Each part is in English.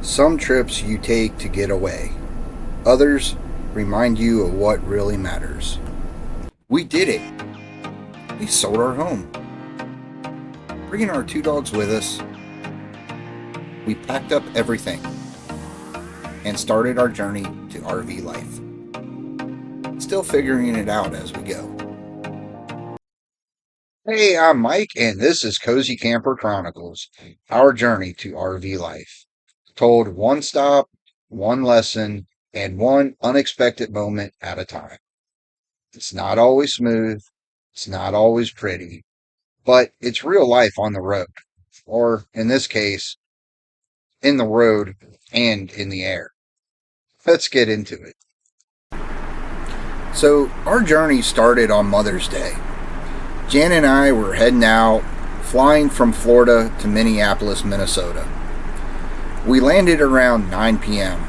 Some trips you take to get away. Others remind you of what really matters. We did it. We sold our home. Bringing our 2 dogs with us, we packed up everything and started our journey to RV life. Still figuring it out as we go. Hey, I'm Mike, and this is Cozy Camper Chronicles, our journey to RV life. Told one stop, one lesson, and one unexpected moment at a time. It's not always smooth, it's not always pretty, but it's real life on the road, or in this case, in the road and in the air. Let's get into it. So, our journey started on Mother's Day. Jan and I were heading out, flying from Florida to Minneapolis, Minnesota. We landed around 9 p.m.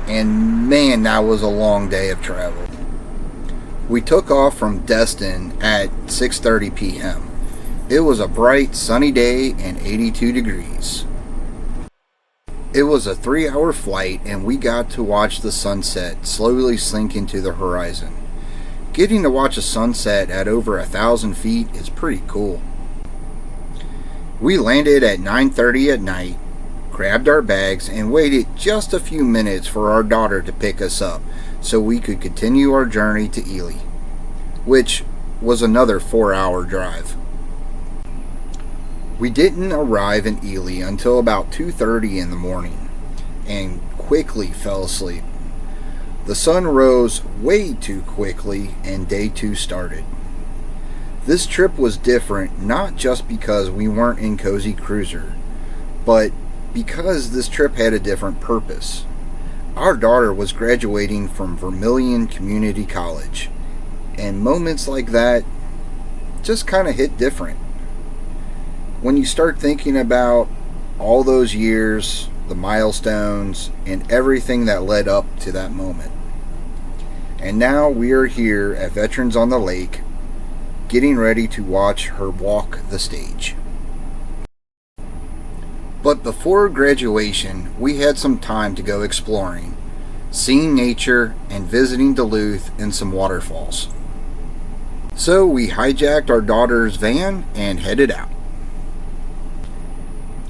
And man, that was a long day of travel. We took off from Destin at 6:30 p.m. It was a bright, sunny day and 82 degrees. It was a 3-hour flight and we got to watch the sunset slowly sink into the horizon. Getting to watch a sunset at over 1,000 feet is pretty cool. We landed at 9:30 at night, grabbed our bags, and waited just a few minutes for our daughter to pick us up so we could continue our journey to Ely, which was another 4-hour drive. We didn't arrive in Ely until about 2:30 in the morning and quickly fell asleep. The sun rose way too quickly and day 2 started. This trip was different not just because we weren't in Cozy Cruiser, but because this trip had a different purpose. Our daughter was graduating from Vermilion Community College, and moments like that just kind of hit different. When you start thinking about all those years, the milestones, and everything that led up to that moment. And now we are here at Veterans on the Lake, getting ready to watch her walk the stage. But before graduation, we had some time to go exploring, seeing nature, and visiting Duluth and some waterfalls. So we hijacked our daughter's van and headed out.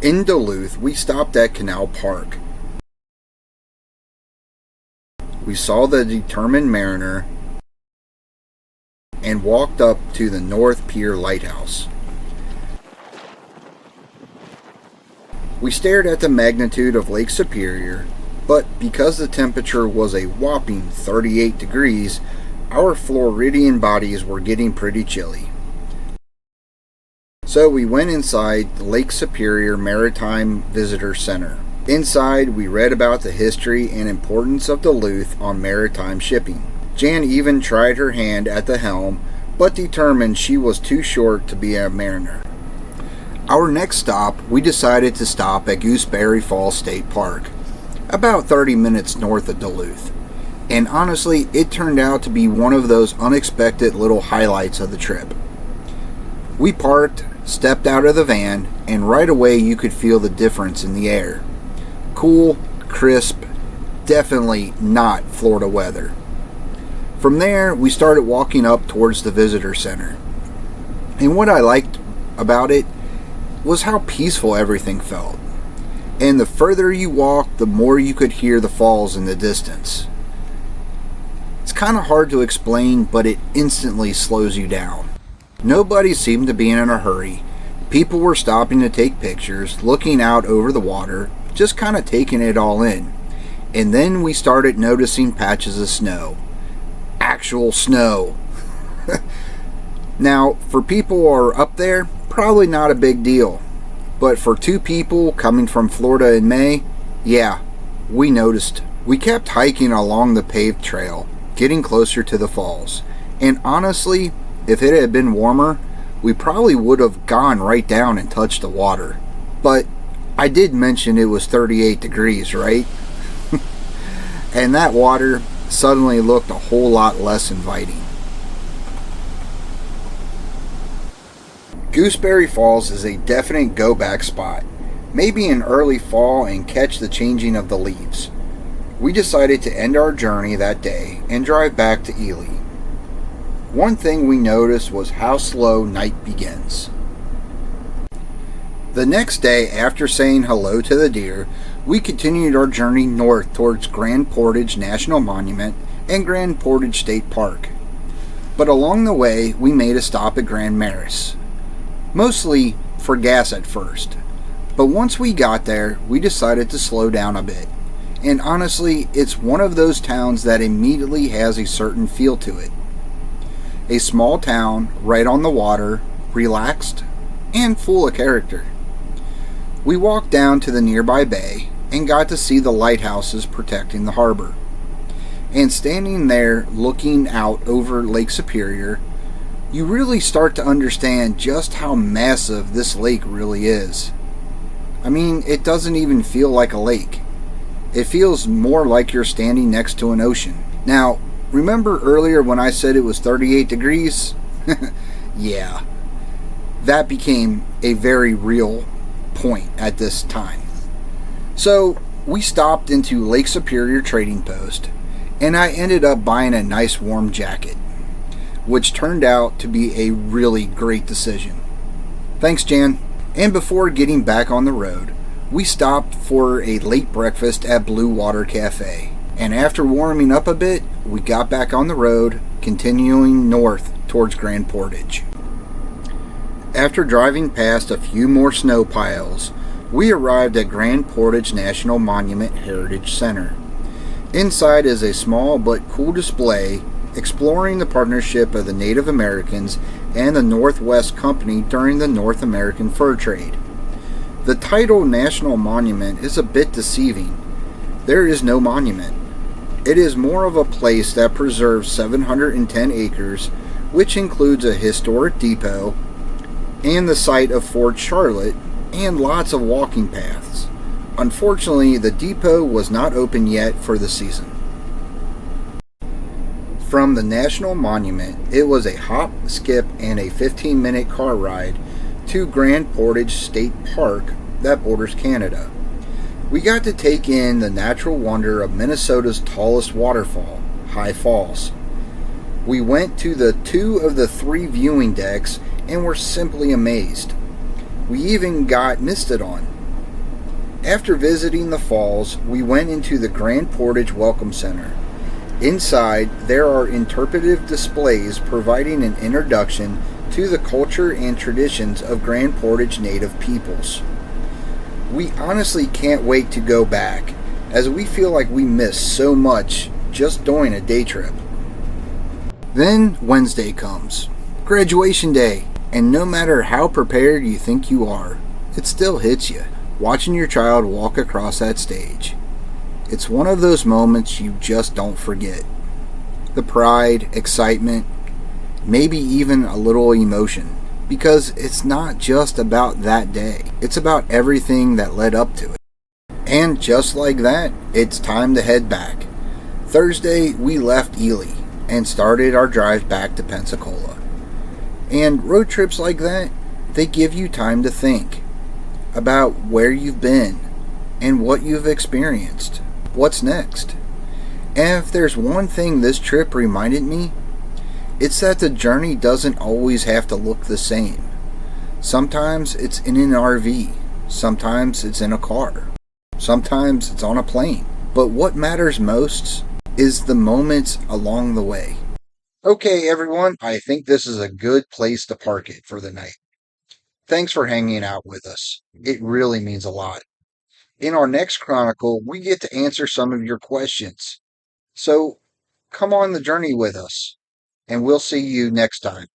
In Duluth, we stopped at Canal Park. We saw the Determined Mariner and walked up to the North Pier Lighthouse. We stared at the magnitude of Lake Superior, but because the temperature was a whopping 38 degrees, our Floridian bodies were getting pretty chilly. So we went inside the Lake Superior Maritime Visitor Center. Inside, we read about the history and importance of Duluth on maritime shipping. Jan even tried her hand at the helm, but determined she was too short to be a mariner. Our next stop, we decided to stop at Gooseberry Falls State Park, about 30 minutes north of Duluth. And honestly, it turned out to be one of those unexpected little highlights of the trip. We parked, stepped out of the van, and right away you could feel the difference in the air. Cool, crisp, definitely not Florida weather. From there, we started walking up towards the visitor center. And what I liked about it was how peaceful everything felt. And the further you walked, the more you could hear the falls in the distance. It's kind of hard to explain, but it instantly slows you down. Nobody seemed to be in a hurry. People were stopping to take pictures, looking out over the water, just kind of taking it all in. And then we started noticing patches of snow. Actual snow. Now, for people who are up there, probably not a big deal. But for 2 people coming from Florida in May, yeah, we noticed. We kept hiking along the paved trail, getting closer to the falls. And honestly, if it had been warmer, we probably would have gone right down and touched the water. But I did mention it was 38 degrees, right? And that water suddenly looked a whole lot less inviting. Gooseberry Falls is a definite go-back spot. maybe in early fall, and catch the changing of the leaves. We decided to end our journey that day and drive back to Ely. One thing we noticed was how slow night begins. The next day, after saying hello to the deer, we continued our journey north towards Grand Portage National Monument and Grand Portage State Park. But along the way, we made a stop at Grand Marais, mostly for gas at first. But once we got there, we decided to slow down a bit. And honestly, it's one of those towns that immediately has a certain feel to it. A small town, right on the water, relaxed, and full of character. We walked down to the nearby bay and got to see the lighthouses protecting the harbor. And standing there looking out over Lake Superior, you really start to understand just how massive this lake really is. I mean, it doesn't even feel like a lake. It feels more like you're standing next to an ocean. Now, remember earlier when I said it was 38 degrees? Yeah, that became a very real point at this time. So we stopped into Lake Superior Trading Post, and I ended up buying a nice warm jacket, which turned out to be a really great decision. Thanks, Jan. And before getting back on the road, we stopped for a late breakfast at Blue Water Cafe. And after warming up a bit, we got back on the road, continuing north towards Grand Portage. After driving past a few more snow piles, we arrived at Grand Portage National Monument Heritage Center. Inside is a small but cool display exploring the partnership of the Native Americans and the Northwest Company during the North American fur trade. The title National Monument is a bit deceiving. There is no monument. It is more of a place that preserves 710 acres, which includes a historic depot and the site of Fort Charlotte and lots of walking paths. Unfortunately, the depot was not open yet for the season. From the National Monument, it was a hop, skip, and a 15-minute car ride to Grand Portage State Park that borders Canada. We got to take in the natural wonder of Minnesota's tallest waterfall, High Falls. We went to the 2 of the 3 viewing decks and were simply amazed. We even got misted on. After visiting the falls, we went into the Grand Portage Welcome Center. Inside, there are interpretive displays providing an introduction to the culture and traditions of Grand Portage Native peoples. We honestly can't wait to go back, as we feel like we missed so much just doing a day trip. Then Wednesday comes, graduation day, and no matter how prepared you think you are, it still hits you, watching your child walk across that stage. It's one of those moments you just don't forget. The pride, excitement, maybe even a little emotion, because it's not just about that day. It's about everything that led up to it. And just like that, it's time to head back. Thursday, we left Ely and started our drive back to Pensacola. And road trips like that, they give you time to think about where you've been and what you've experienced. What's next? And if there's one thing this trip reminded me, it's that the journey doesn't always have to look the same. Sometimes it's in an RV. Sometimes it's in a car. Sometimes it's on a plane. But what matters most is the moments along the way. Okay, everyone, I think this is a good place to park it for the night. Thanks for hanging out with us. It really means a lot. In our next Chronicle, we get to answer some of your questions. So come on the journey with us, and we'll see you next time.